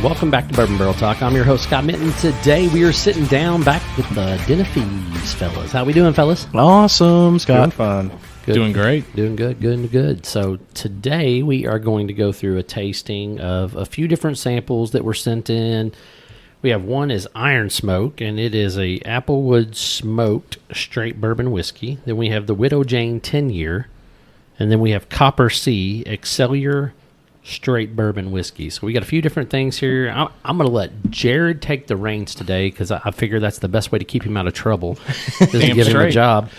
welcome back to Bourbon Barrel Talk. I'm your host, Scott Minton. Today we are sitting down back with the Den of Thieves, fellas. How we doing, fellas? Awesome, Scott. Doing fun. Good. Doing great. Doing good. So today we are going to go through a tasting of a few different samples that were sent in. We have one is Iron Smoke, and it is a Applewood smoked straight bourbon whiskey. Then we have the Widow Jane 10-year, and then we have Coppersea Excelsior straight bourbon whiskey. So we got a few different things here. I'm going to let Jared take the reins today because I figure that's the best way to keep him out of trouble. Just to give him a job.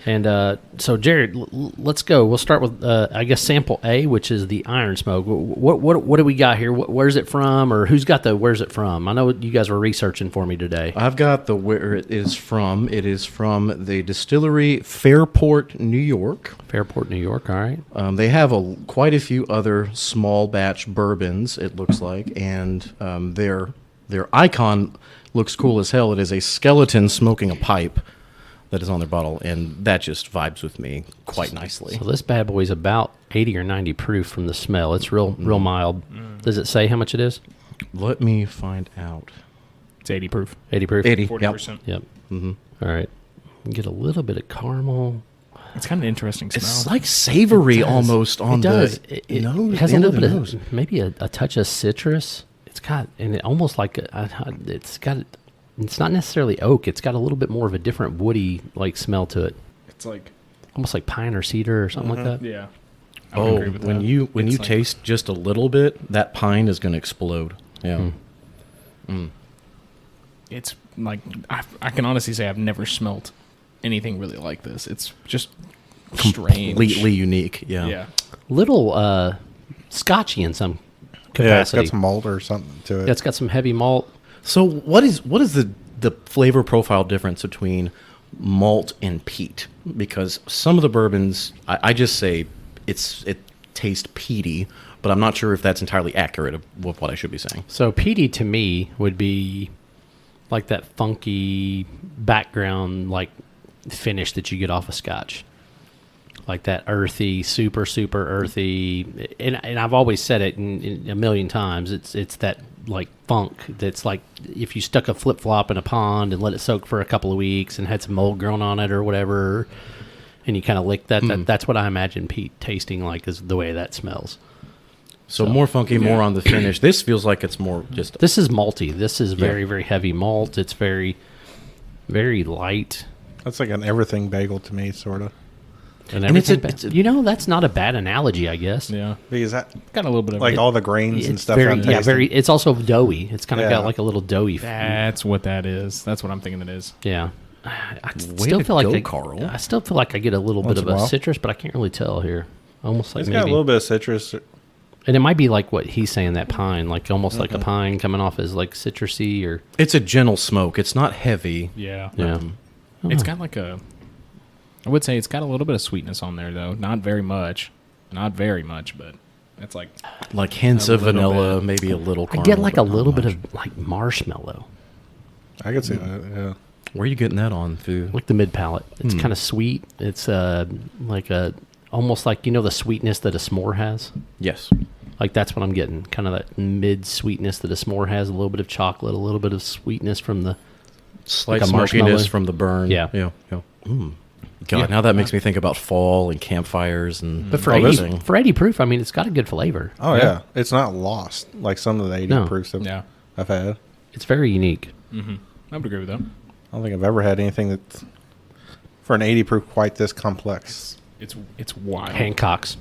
And so, Jared, let's go. We'll start with, I guess, sample A, which is the Iron Smoke. What do we got here? Where's it from, or who's got the where's it from? I know you guys were researching for me today. I've got the where it is from. It is from the distillery Fairport, New York. Fairport, New York, all right. They have quite a few other small batch bourbons, it looks like, and their icon looks cool as hell. It is a skeleton smoking a pipe that is on their bottle, and that just vibes with me quite nicely. So this bad boy is about 80 or 90 proof from the smell. It's real mild. Does it say how much it is? Let me find out. It's 80 proof. 80 proof? 80, 40%. Yep. Mm-hmm. All right. Get a little bit of caramel. It's kind of an interesting smell. It's like savory almost on the nose. It has a little bit of maybe a touch of citrus. It's got, and it almost like it's not necessarily oak. It's got a little bit more of a different woody like smell to it. It's like almost like pine or cedar or something like that. Yeah. I would agree with when that. you It's like- taste just a little bit, that pine is going to explode. Yeah. It's like I can honestly say I've never smelt anything really like this. It's just strange. Completely unique. Yeah. Yeah. Little scotchy in some Yeah, it's capacity. got some malt or something to it. Yeah, it's got some heavy malt. So what is the flavor profile difference between malt and peat? Because some of the bourbons, I just say it tastes peaty, but I'm not sure if that's entirely accurate with what I should be saying. So peaty to me would be like that funky background like finish that you get off a scotch. Like that earthy, super earthy, and I've always said it in a million times. It's that like funk that's like if you stuck a flip flop in a pond and let it soak for a couple of weeks and had some mold grown on it or whatever, and you kind of lick that. That's what I imagine peat tasting like is the way that smells. So more funky, more on the finish. This feels like it's more just. This is malty. This is very heavy malt. It's very light. That's like an everything bagel to me, sort of. And it's everything that's not a bad analogy, I guess. Yeah. Because that, Got a little bit of like all the grains and It's stuff. very, I'm tasting. very. It's also doughy. It's kind of Yeah. got like a little doughy. That's what that is. That's what I'm thinking it is. Yeah. I Way still to feel like go, Carl. I still feel like I get a little Once bit in of a a while. citrus, but I can't really tell here. Almost like It's maybe, got a little bit of citrus. and it might be like what he's saying, that pine, like almost like a pine coming off as like citrusy or It's a gentle smoke. It's not heavy. Yeah. yeah. It's got like I would say it's got a little bit of sweetness on there though. Not very much, but it's like Like hints A of little vanilla, bit. maybe a little I caramel. get like a but not little bit much. of like marshmallow, I could see that, yeah. Where are you getting that on, Fu? like the mid palate. It's kind of sweet. It's like almost like the sweetness that a s'more has. Yes. Like that's what I'm getting, kind of that mid sweetness that a s'more has. A little bit of chocolate, a little bit of sweetness from the Slight Like a marshmallow. smokiness from the burn. Yeah. Yeah. God, Yeah. now that makes me think about fall and campfires and But for all 80, this. for 80 proof, I mean, it's got a good flavor. Oh, yeah. It's not lost like some of the 80 No. proofs yeah. I've had. It's very unique. I would agree with that. I don't think I've ever had anything that's, for an 80 proof, quite this complex. It's wild. Hancock's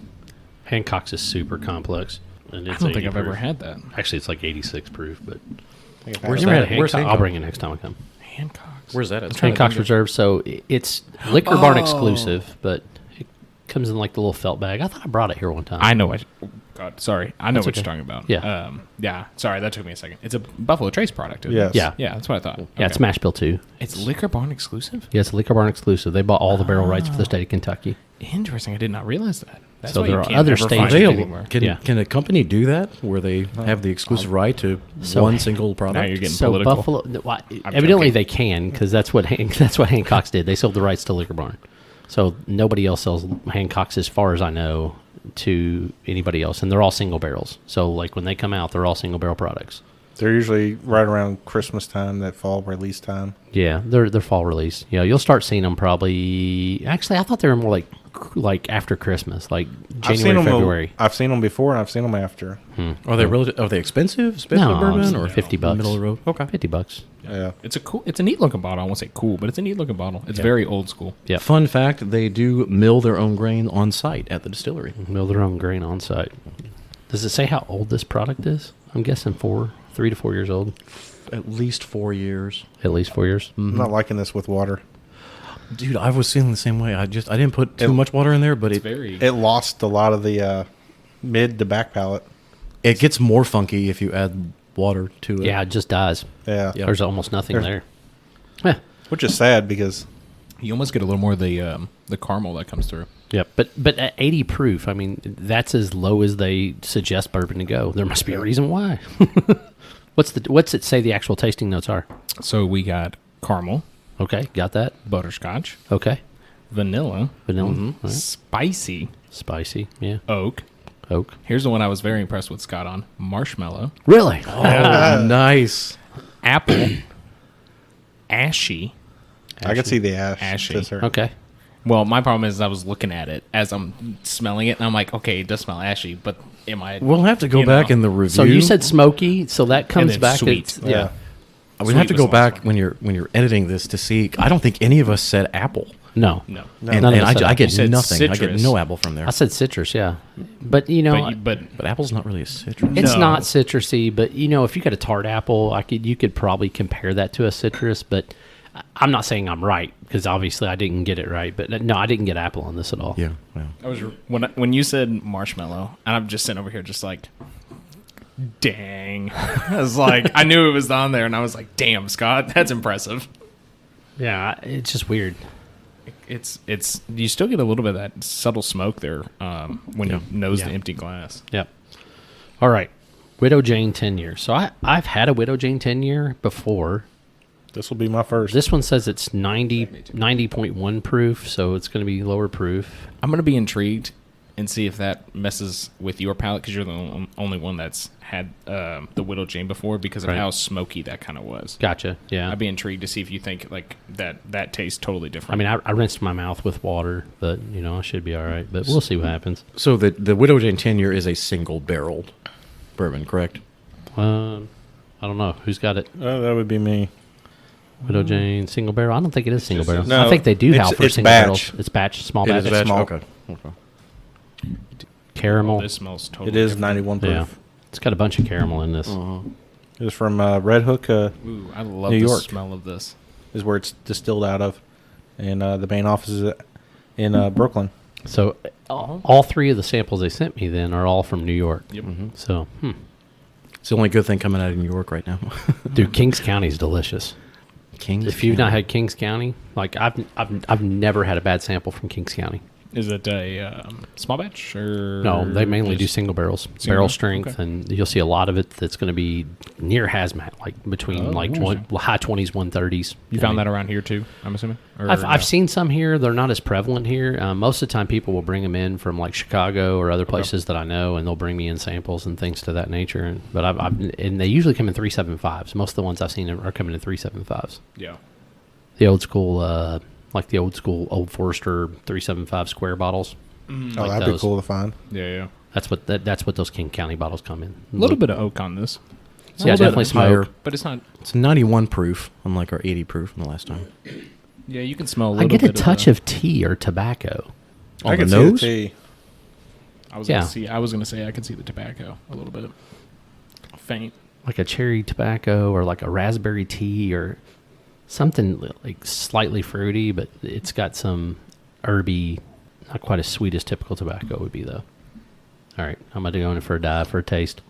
is super complex. And I it's don't 80 think I've proof. ever had that. Actually, it's like 86 proof, but I think I've Where's had you ever that? had Where's Hancock? I'll Hancock? bring it next time I come. Hancock's. Where's that at? trying to Hancock's think of- Reserve, so it's liquor barn exclusive, but it comes in like the little felt bag. I thought I brought it here one time. I know what. God, sorry. I know That's what okay. you're talking about. Yeah. Yeah. Sorry, that took me a second. It's a Buffalo Trace product. Isn't Yes. It? Yeah. Yeah, that's what I thought. Yeah, it's Okay. Mash Bill 2. It's Liquor Barn exclusive. Yeah, it's liquor barn exclusive. They bought all the barrel rights for the state of Kentucky. Interesting. I did not realize that. That's So why there you are can't other ever states find that it they- anywhere. Can a company do that where they have the exclusive right to So- one single product? Now you're getting So political. Buffalo, evidently joking. they can because that's what Hancock's did. They sold the rights to Liquor Barn, so nobody else sells Hancock's as far as I know to anybody else, and they're all single barrels. So like when they come out, they're all single barrel products. They're usually right around Christmas time, that fall release time. Yeah, they're fall release. Yeah, you'll start seeing them probably. Actually, I thought they were more like after Christmas, like January, February. I've seen them before, and I've seen them after. Are they expensive? No, bourbon or $50. middle of the road? Okay. $50. Yeah. It's a neat looking bottle. I won't say cool, but it's a neat looking bottle. It's very old school. Yeah. Fun fact: they do mill their own grain on site at the distillery. Mill their own grain on site. Does it say how old this product is? I'm guessing 3 to 4 years old. At least 4 years. At least 4 years. I'm not liking this with water. Dude, I was feeling the same way. I didn't put too much water in there, but It lost a lot of the mid to back palate. it gets more funky if you add water to it. Yeah, it just dies. Yeah. Yep. There's almost nothing There's- there. Yeah. Which is sad because You almost get a little more of the caramel that comes through. Yep. But at 80 proof, I mean, that's as low as they suggest bourbon to go. There must be a reason why. What's it say the actual tasting notes are? So we got caramel, Okay, got that. butterscotch, Okay. vanilla, Vanilla. All right. spicy, Spicy. Yeah. oak. Oak. Here's the one I was very impressed with Scott on: marshmallow, Really? Oh, nice. apple, ashy. I could see the ash. Ashy. to certain- Okay. Well, my problem is I was looking at it as I'm smelling it, and I'm like, okay, it does smell ashy, but am I? We'll have to go you back know. in the review. So you said smoky, so that comes then back. sweet. At, Yeah. we have to sweet go was back awesome. when you're editing this to see. I don't think any of us said apple, No. No. and, None of and us said I apple. get You said nothing. I get citrus. no apple from there. I said citrus, yeah. But, you know, But But apple's not really a citrus. it's No. not citrusy, but, you know, if you got a tart apple, you could probably compare that to a citrus, but I'm not saying I'm right because obviously I didn't get it right. But no, I didn't get apple on this at all. Yeah. Yeah. I was when you said marshmallow, and I'm just sitting over here, just like, dang. I was like, I knew it was on there, and I was like, damn, Scott, that's impressive. Yeah, it's just weird. It's you still get a little bit of that subtle smoke there when you nose Yeah. the empty glass. Yep. All right. Widow Jane 10 year. So I've had a Widow Jane 10 year before. This will be my first. This one says it's 90.1 proof, so it's going to be lower proof. I'm gonna be intrigued and see if that messes with your palate because you're the only one that's had the Widow Jane before because of Right. how smoky that kind of was. Gotcha. Yeah. I'd be intrigued to see if you think like that tastes totally I different. mean, I rinsed my mouth with water, but, you know, I should be all right. But we'll see what happens. So the Widow Jane 10 year is a single barreled bourbon, correct? I don't know. Who's got it? That would be me. Widow Jane, single barrel? I don't think it is single barrel. No, I think they do it's- have for it's single batch. barrels. It's batch, small It batch. is a batch. small. Okay. Caramel. this smells totally. It is different. 91 proof. Yeah. It's got a bunch of caramel in this. It is from Red Hook. Ooh, I love New the York. smell of this. Is where it's distilled out of, and the main office is in Brooklyn. So all three of the samples they sent me then are all from New York. Yep. So, It's the only good thing coming out of New York right now. dude, Kings County is delicious. Kings. If you've not had Kings County, like I've never had a bad sample from Kings County. Is it a small batch or No, they mainly do just- single barrels, Single? barrel strength, Okay. and you'll see a lot of it that's going to be near hazmat, like between Oh, like interesting. high 20s, 130s. You found that around here too? I'm assuming. Or I've no? seen some here. They're not as prevalent here. Most of the time, people will bring them in from like Chicago or other places that I know, and they'll bring me in samples and things to that nature. But and they usually come in 375s. Most of the ones I've seen are coming in 375s. Yeah. The old school, like the old school Old Forester 375 square bottles. Oh, Like that'd those. be cool to find. Yeah. That's what those King County bottles come in. A little bit of oak on this, Yeah, definitely higher. smoke. but it's not. It's 91 proof, unlike our 80 proof from the last time. Yeah, you can smell a I little get a bit touch the- of tea or tobacco. On I the can see nose? the tea. I was Yeah. gonna say I could see the tobacco a little bit. Faint. Like a cherry tobacco or like a raspberry tea or something like slightly fruity, but it's got some herby, not quite as sweet as typical tobacco would be though. All right, I'm going to go in for a dive for a taste.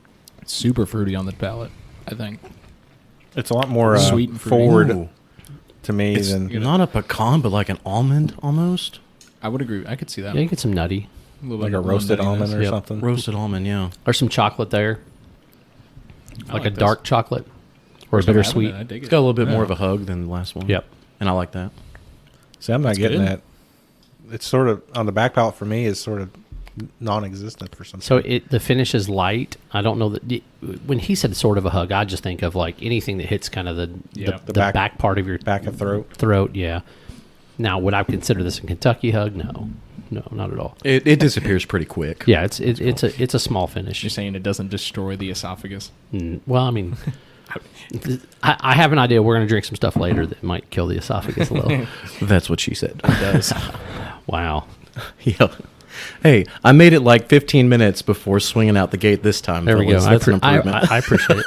It's super fruity on the palate, I think. It's a lot more Sweet and fruity. forward Ooh. to me It's than. not a pecan, but like an almond almost. I would agree. I could see that. Yeah, you get some nutty A little Like bit a of roasted nuttiness. almond or Yep. something. Roasted almond, yeah. or some chocolate there, I like a this. dark chocolate or a First time having bittersweet. it, I dig It's it. got a little bit more Yeah. of a hug than the last one. Yep. And I like that. See, I'm not That's getting good. that. It's sort of on the back palate for me. Is sort of non-existent for some. So the finish is light. I don't know that when he said sort of a hug, I just think of like anything that hits kind of the back part of your back of throat. Throat, yeah. Now, would I consider this a Kentucky hug? No, not at all. It disappears pretty quick. Yeah, it's a small finish. You're saying it doesn't destroy the esophagus? Well, I mean, I have an idea. We're going to drink some stuff later that might kill the esophagus a little. That's what she said. It does. Wow. Yeah. Hey, I made it like 15 minutes before swinging out the gate this time. There we go. That's an improvement. I appreciate it.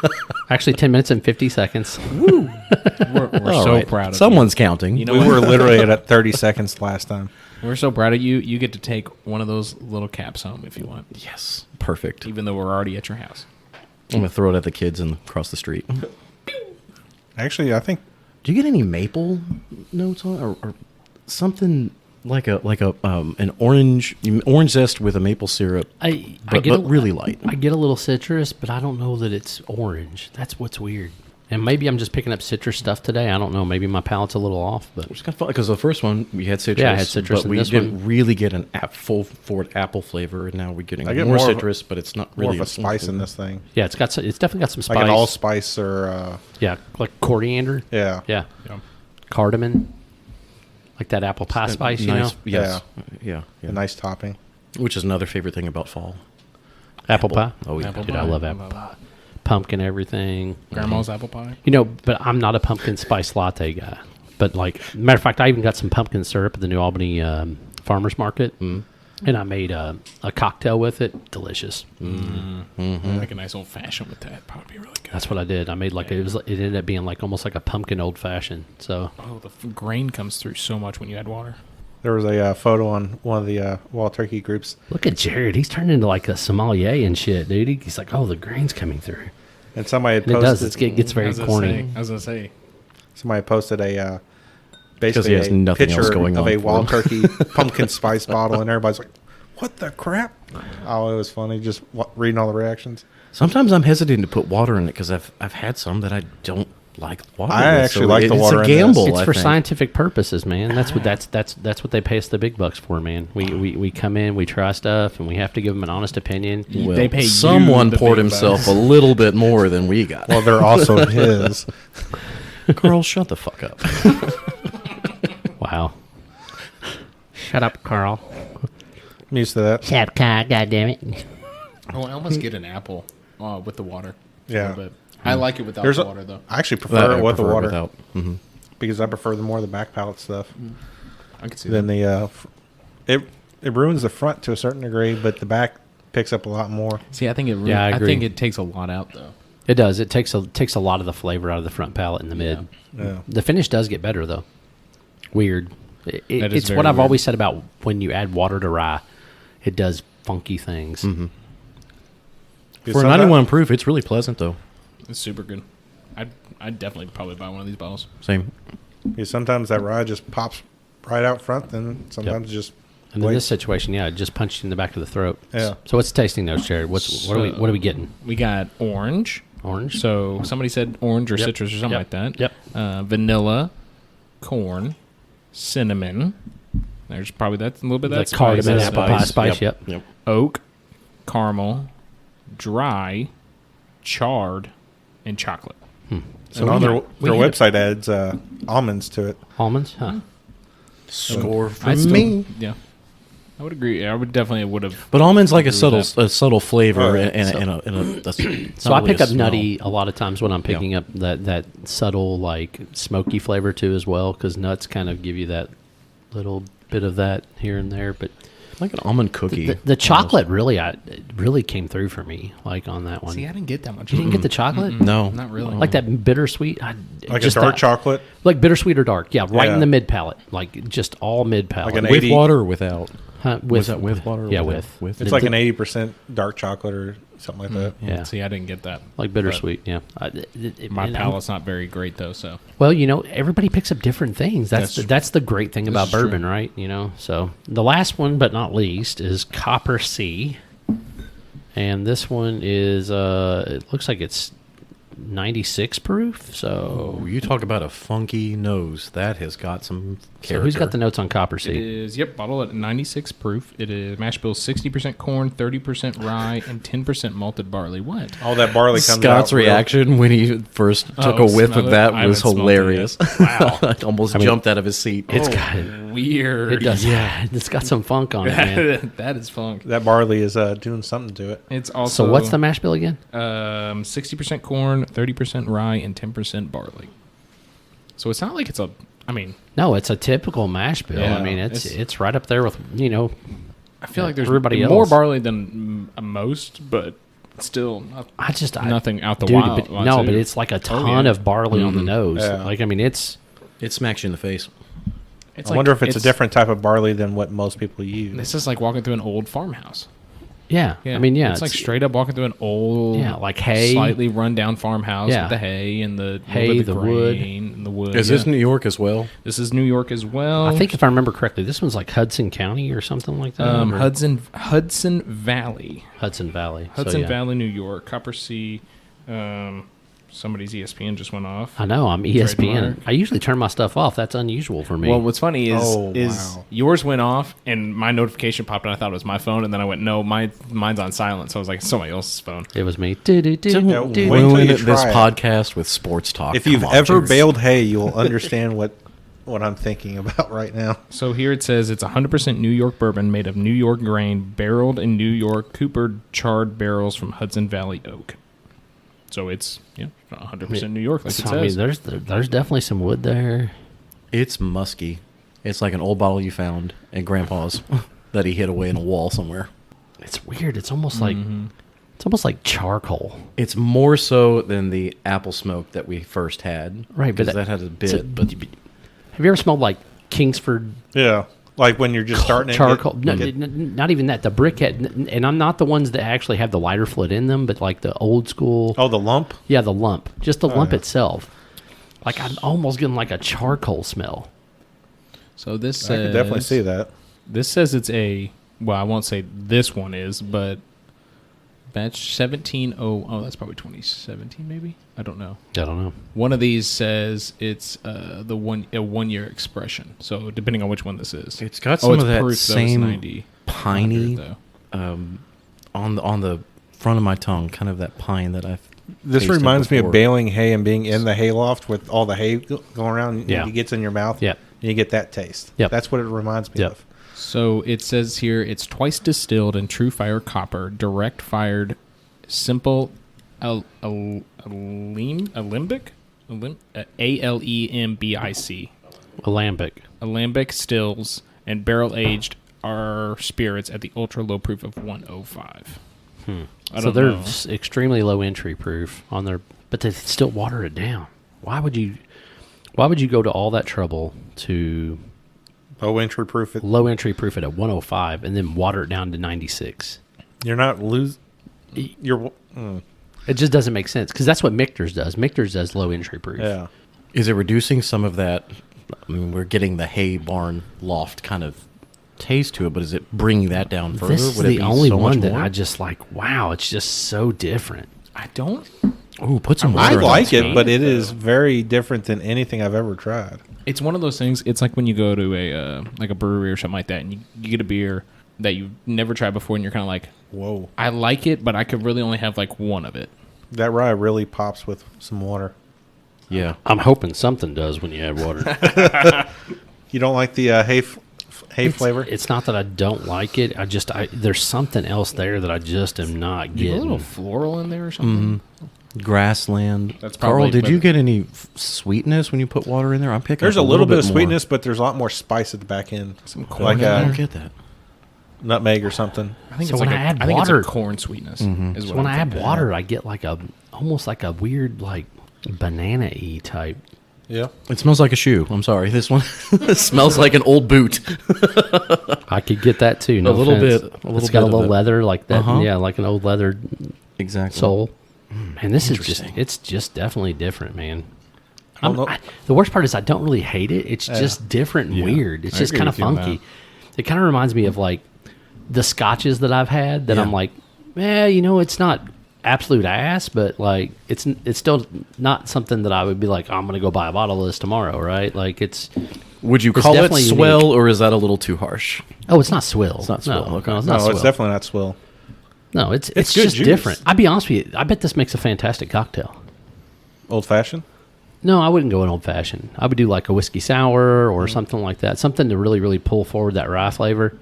Actually, 10 minutes and 50 seconds. We're All so right. proud of Someone's counting. You know We what? were literally at 30 seconds last time. We're so proud of you. You get to take one of those little caps home if you want, Yes. Perfect. even though we're already at your house. I'm going to throw it at the kids and across the street. Actually, I think Do you get any maple notes on it or something like an orange zest with a maple syrup, but really light? I get a little citrus, but I don't know that it's orange. That's what's weird. And maybe I'm just picking up citrus stuff today. I don't know. Maybe my palate's a little off, but Which is kind of fun because the first one we had citrus. Yeah, I had citrus but in we this didn't one. really get an full forward apple flavor, and now we're getting I get more more of a- citrus, but it's not more really of a spice in this thing, yeah, it's definitely got some spice. like an allspice or Yeah, like coriander. yeah. Yeah, cardamom, like that apple pie spice. You know, Yes. Yeah. A nice topping. Which is another favorite thing about fall. apple pie. Oh, yeah. Apple Dude, pie. I love apple pie. Pumpkin everything. Grandma's apple pie. You know, but I'm not a pumpkin spice latte guy. But like, matter of fact, I even got some pumpkin syrup at the New Albany Farmers Market, and I made a cocktail with it. Delicious. Like a nice old fashioned with that. Probably be really good. That's what I did. I made like it ended up being like almost like a pumpkin old fashioned. So Oh, the grain comes through so much when you add water. There was a photo on one of the Wild Turkey groups. look at Jared. He's turned into like a sommelier and shit, dude. He's like, oh, the grain's coming through. And somebody had And it does. posted. It gets very corny. I was gonna say. Somebody posted a he basically has a nothing else picture going of on a for Wild him. Turkey pumpkin spice bottle, and everybody's like, "What the crap?" Oh, it was funny just reading all the reactions. Sometimes I'm hesitant to put water in it because I've had some that I don't like water. I with, actually like the it's water a in this. gamble. It's I for think. scientific purposes, man. That's what they pay us the big bucks for, man. We come in, we try stuff, and we have to give them an honest opinion. Well, They pay you someone the poured big himself bucks. a little bit more than we got. Well, they're also his. Carl, shut the fuck up. Wow. Shut up, Carl. I'm used to that. Shut up, Carl. God damn it. Oh, I almost get an apple with the water. Yeah. But I like it without There's the a- water though. I actually prefer it with the prefer it water without. because I prefer the more the back palate stuff I can see than that. the. It ruins the front to a certain degree, but the back picks up a lot more. See, I think it. Yeah, I I agree. think it takes a lot out though. It does. It takes a lot of the flavor out of the front palate in the mid. Yeah. The finish does get better though. Weird. That is It's very what I've weird. always said about when you add water to rye. It does funky things. Because For sometimes- 91 proof, it's really pleasant though. It's super good. I'd definitely probably buy one of these bottles. Same. Because sometimes that rye just pops right out front, then sometimes just. And in Wait. this situation, yeah, it just punched you in the back of the throat. Yeah. So what's the tasting notes, Jared? What are we getting? We got orange. Orange. So somebody said orange or Yep. citrus or something Yep. like that. Yep. Vanilla, corn, cinnamon. There's probably that a little bit of that The cardamom spice. apple pie spice. Yep. Yep. Oak, caramel, dry, charred, and chocolate. And on their we hit website adds almonds to it. Almonds, huh? Score for I'd still- me. Yeah, I would agree. I would definitely would have. But almonds like a Agree with subtle flavor Alright, and a that's So I pick up nutty a lot of times when I'm picking up that subtle like smoky flavor too as well, because nuts kind of give you that little bit of that here and there. But like an almond cookie. the chocolate really came through for me, like on that one. See, I didn't get that much. You didn't get the chocolate, No. Not really. like that bittersweet, Like just a dark that- chocolate. like bittersweet or dark, yeah, right Yeah. in the mid palate, like just all mid palate. Like an With 80 water or without? Huh, Was that with water or Yeah, without? with. It's like an 80% dark chocolate or something like that. Yeah, See, I didn't get that. like bittersweet. Yeah, My and I'm- palate's not very great though, so Well, everybody picks up different things. That's That's- the great thing about is true. bourbon, right? So the last one, but not least, is Coppersea, and this one is it looks like it's 96 proof. So, Oh, you talk about a funky nose. That has got some character. so who's got the notes on It Coppersea? is, bottle at 96 proof. It is mash bill 60% corn, 30% rye, and 10% malted barley. What? All that barley comes Scott's out real- reaction when he first took a whiff smell of it? that I was haven't smelled it hilarious. yet. Wow. Almost jumped out of his seat. It's got Weird. it does. Yeah, it's got some funk on it, man. That is funk. That barley is doing something to it. It's also So what's the mash bill again? 60% corn, 30% rye, and 10% barley. So it's not like it's a. I mean, No, it's a typical mash bill. Yeah, I mean, it's it's- right up there with I feel like there's everybody more else. barley than most, but still not, nothing out the dude, wild. but, no, but it's like a ton yeah. of barley on the nose. Yeah. Like, I mean, it's It smacks you in the face. It's I wonder if it's a different type of barley than what most people use. This is like walking through an old farmhouse. yeah. I mean, yeah, it's like straight up walking through an old, like hay. slightly run down farmhouse Yeah. with the hay and the Hay, little bit the of wood. grain and the wood. Is this New York as well? This is New York as well. I think if I remember correctly, this one's like Hudson County or something like that. or Hudson Valley. Hudson Valley. So, Hudson yeah. Valley, New York. Coppersea. Somebody's ESPN just went off. I know. I'm ESPN. Trademark. I usually turn my stuff off. That's unusual for me. Well, what's funny is Oh, wow. yours went off and my notification popped and I thought it was my phone, and then I went, no, mine's on silent. So I was like, it's somebody else's phone. it was me. Yeah, wait till Ruin you this try it. podcast with sports talk. If you've Come on, ever James. baled hay, you'll understand what I'm thinking about right now. So here it says it's 100% New York bourbon made of New York grain, barreled in New York, coopered charred barrels from Hudson Valley oak. So it's 100% New York, like it So, I mean, says. there's definitely some wood there. It's musky. It's like an old bottle you found in Grandpa's that he hid away in a wall somewhere. It's weird. It's almost like charcoal. It's more so than the apple smoke that we first had. Right, but because that had a bit. But Have you ever smelled like Kingsford Yeah, like when you're just starting charcoal? to No, get- not even that. The briquette, and I'm not the ones that actually have the lighter fluid in them, but like the old school. Oh, the lump. Yeah, the lump. Just the lump yeah. itself. Like I'm almost getting like a charcoal smell. So this I says, could definitely see that. This says it's well, I won't say this one is, but batch 17. Oh, that's probably 2017 maybe? I don't know. I don't know. One of these says it's a 1 year expression. So depending on which one this is. it's got some it's of that proof, though. It's same 90, piney 100, though. on the front of my tongue, kind of that pine that I've. This tasted reminds me before. of baling hay and being in the hayloft with all the hay going around. Yeah. It gets in your mouth. Yep. And you get that taste. Yep. That's what it reminds me Yep. of. So it says here it's twice distilled in true fire copper, direct fired, simple alembic, ALEMBIC, Alambic. stills, and barrel aged are spirits at the ultra low proof of 105. I So don't they're know. extremely low entry proof on their, but they still water it down. Why would you go to all that trouble to Low entry proof. low entry proof it at 105 and then water it down to 96? You're not lose. You're. It just doesn't make sense because that's what Michter's does. Michter's does low entry proof. Yeah. Is it reducing some of that? I mean, we're getting the hay barn loft kind of taste to it, but is it bringing that down further? This is Would it the be only so much one that more? I just like. Wow, it's just so different. I don't. Ooh, put some. I water on like that. it, but it is very different than anything I've ever tried. It's one of those things. It's like when you go to a like a brewery or something like that, and you get a beer that you've never tried before, and you're kind of like, Whoa. I like it, but I could really only have like one of it. That rye really pops with some water. Yeah, I'm hoping something does when you add water. You don't like the hay flavor? It's not that I don't like it. There's something else there that I just am not Get a getting. little floral in there or something. grassland. That's Carl, probably did you better. get any sweetness when you put water in there? I'm picking. There's up a little bit of more. sweetness, but there's a lot more spice at the back end. Some corn Like in I don't there. get that. nutmeg or something. I think So it's when like I add I think water- it's a corn sweetness. Is So what when I'm I add thinking. water, I get like almost like a weird like banana-y type. Yeah. It smells like a shoe. I'm sorry. This one smells like an old boot. I could get that too. No A little offense. bit- a little It's got bit a of little it. leather like that. Uh-huh. Yeah, like an old leather Exactly. sole. And this is just, Interesting. it's just definitely different, man. I don't know. The worst part is I don't really hate it. It's just different and Yeah. weird. It's I just agree kind of with you on funky. that. It kind of reminds me of like the scotches that I've had that Yeah. I'm like, it's not absolute ass, but like it's still not something that I would be like, oh, I'm going to go buy a bottle of this tomorrow, right? Like Would you It's call it definitely swell, unique. or is that a little too harsh? oh, it's not swill. It's not swill, No, okay. no, it's No, not swill. it's definitely not swill. No, it's good just juice. different. I'll be honest with you. I bet this makes a fantastic cocktail. Old fashioned. No, I wouldn't go an old fashioned. I would do like a whiskey sour or something like that. Something to really, really pull forward that rye flavor.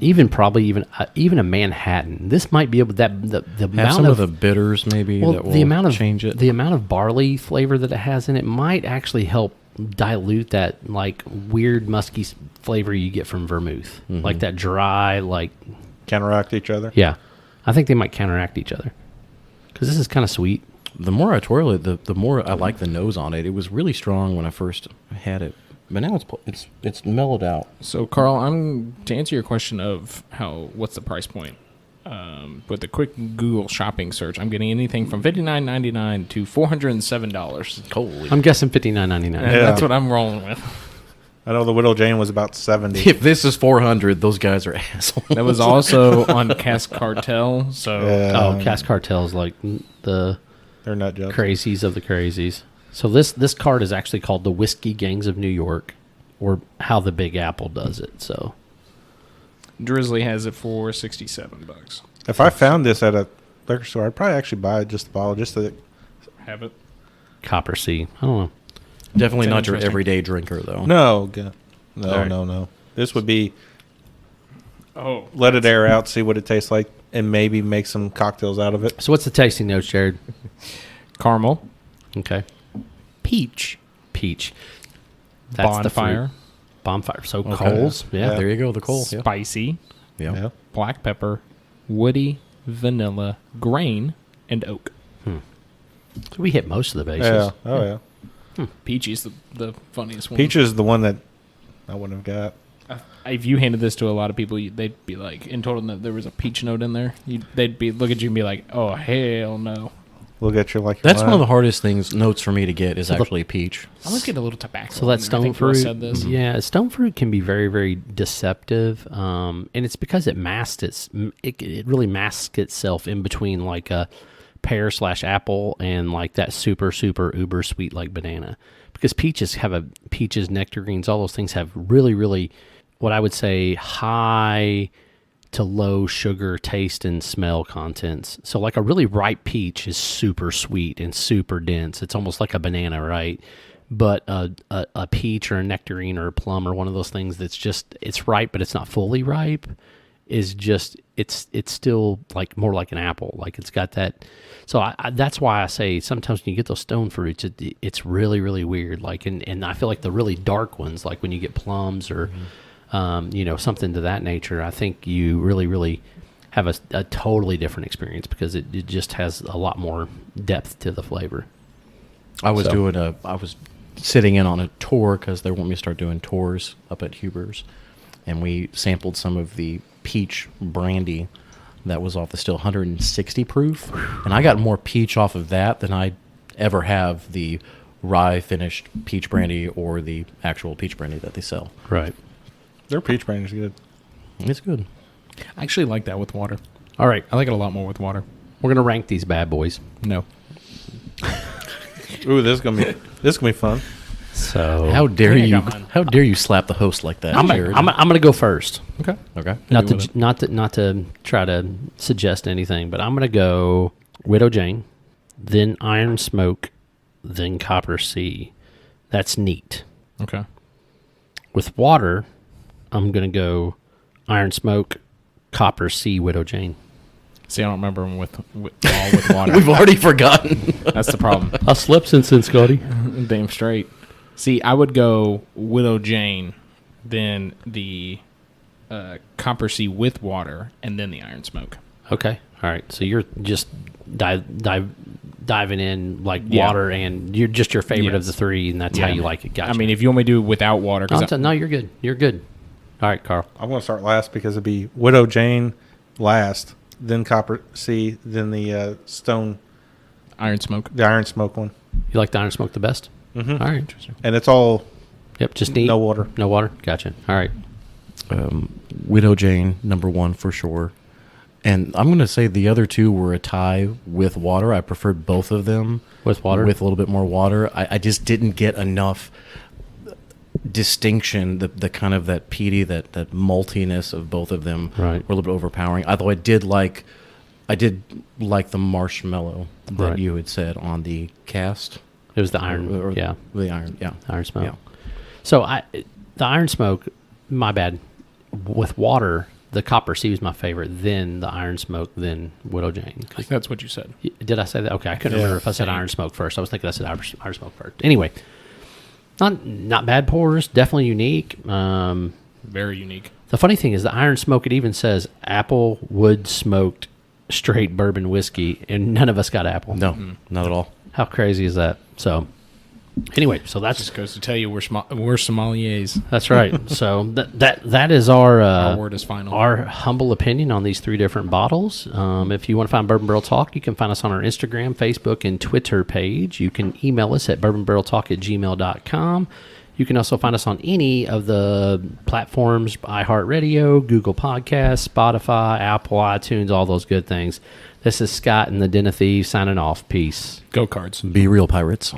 Even a Manhattan. This might be able that the Have amount some of of the bitters maybe that will the amount of change it. The amount of barley flavor that it has in it might actually help dilute that like weird musky flavor you get from vermouth, like that dry, like Counteract each other. yeah. I think they might counteract each other because this is kind of sweet. The more I twirl it, the more I like the nose on it. It was really strong when I first had it, but now it's mellowed out. So, Carl, I'm to answer your question of what's the price point. With a quick Google shopping search, I'm getting anything from $59.99 to $407. Holy! I'm guessing $59.99. Yeah. That's what I'm rolling with. I know the Widow Jane was about 70. If this is 400, those guys are assholes. That was also on Cask Cartel. So, Oh, Cask Cartel's like the They're nut jobs. crazies of the crazies. So this card is actually called the Whiskey Gangs of New York, or how the Big Apple does it. So Drizzly has it for $67. If I found this at a liquor store, I'd probably actually buy just a bottle, just to. Have it. Coppersea. I don't know. Definitely Sounds not your interesting. everyday drinker though. No, All right. no. This would be Oh, let it air out, see what it tastes like, and maybe make some cocktails out of it. So what's the tasting notes, Jared? caramel, Okay. peach, Peach. That's the bonfire, fruit. Bonfire. So Okay. coals. Yeah. Yeah. There you go. The coal. Yeah. spicy, Yeah. Yeah. black pepper, woody, vanilla, grain, and oak. So we hit most of the bases. Yeah. Oh yeah. Peachy's the funniest one. Peach is the one that I wouldn't have got. If you handed this to a lot of people, they'd be like, and told them that there was a peach note in there, they'd be look at you and be like, "Oh hell no!" Look at you like you're That's one of the lying. hardest things notes for me to get is So the- actually peach. I almost get a little tobacco. So that in there. I stone think Will fruit, said this. yeah, stone fruit can be very, very deceptive, and it's because it it really masks itself in between like a pear/apple and like that super uber sweet like banana. Because peaches, nectarines, all those things have really, really what I would say high to low sugar taste and smell contents. So like a really ripe peach is super sweet and super dense. It's almost like a banana, right? But a peach or a nectarine or a plum or one of those things that's just it's ripe but it's not fully ripe is just it's still like more like an apple. Like it's got that. So I that's why I say sometimes when you get those stone fruits, it's really, really weird. Like and I feel like the really dark ones, like when you get plums or something to that nature, I think you really, really have a totally different experience because it just has a lot more depth to the flavor. I was So- I was sitting in on a tour because they want me to start doing tours up at Huber's, and we sampled some of the peach brandy that was off the still 160 proof, and I got more peach off of that than I ever have the rye finished peach brandy or the actual peach brandy that they sell. Right. Their peach brandy is good. It's good. I actually like that with water. All right. I like it a lot more with water. We're going to rank these bad boys. No. Ooh, this is gonna be fun. So How dare think I you? got mine. How dare you slap the host like that, I'm Jared? gonna go first. Okay. Okay. Not Maybe with not to try to suggest anything, but I'm gonna go Widow Jane, then Iron Smoke, then Coppersea. That's neat. Okay. With water, I'm gonna go Iron Smoke, Coppersea, Widow Jane. See, I don't remember them with water. We've already forgotten. That's the problem. I slept since then, Scotty. Damn straight. See, I would go Widow Jane, then the Coppersea with water, and then the Iron Smoke. Okay, all right. So you're just diving in like Yeah. water, and you're just your favorite of Yes. the three, and that's how you like it. Gotcha. I mean, if you want me to do it without water, no, you're good. You're good. All right, Carl. I'm gonna start last because it'd be Widow Jane last, then Coppersea, then the Iron Smoke. the Iron Smoke one, You like the Iron Smoke the best? Mhm. All right. Interesting. and it's all Yep, just neat. no water. No water? Gotcha. All right. Widow Jane, number one for sure. And I'm going to say the other two were a tie with water. I preferred both of them With water? with a little bit more water. I just didn't get enough distinction, the kind of that peaty, that maltiness of both of them Right. were a little bit overpowering. Although I did like the marshmallow that Right. you had said on the cast. It was the iron. Or Yeah. The iron, yeah. Iron Smoke. Yeah. So the Iron Smoke, my bad. With water, the Coppersea was my favorite. Then the Iron Smoke. Then Widow Jane. I think that's what you said. Did I say that? Okay, I couldn't Yeah. remember if I said Iron Smoke first. I was thinking I said Iron Smoke first. Anyway, not bad pours. Definitely unique. Very unique. The funny thing is the Iron Smoke. It even says apple wood smoked straight bourbon whiskey, and none of us got apple. No, not at all. How crazy is that? So, anyway, so that's Just goes to tell you we're sommeliers. that's right. So that is our Our word is final. Our humble opinion on these three different bottles. If you want to find Bourbon Barrel Talk, you can find us on our Instagram, Facebook, and Twitter page. You can email us at bourbonbarreltalk@gmail.com. You can also find us on any of the platforms, iHeartRadio, Google Podcasts, Spotify, Apple, iTunes, all those good things. This is Scott and the Den of Thieves signing off. Peace. Go Cards. Be real, pirates.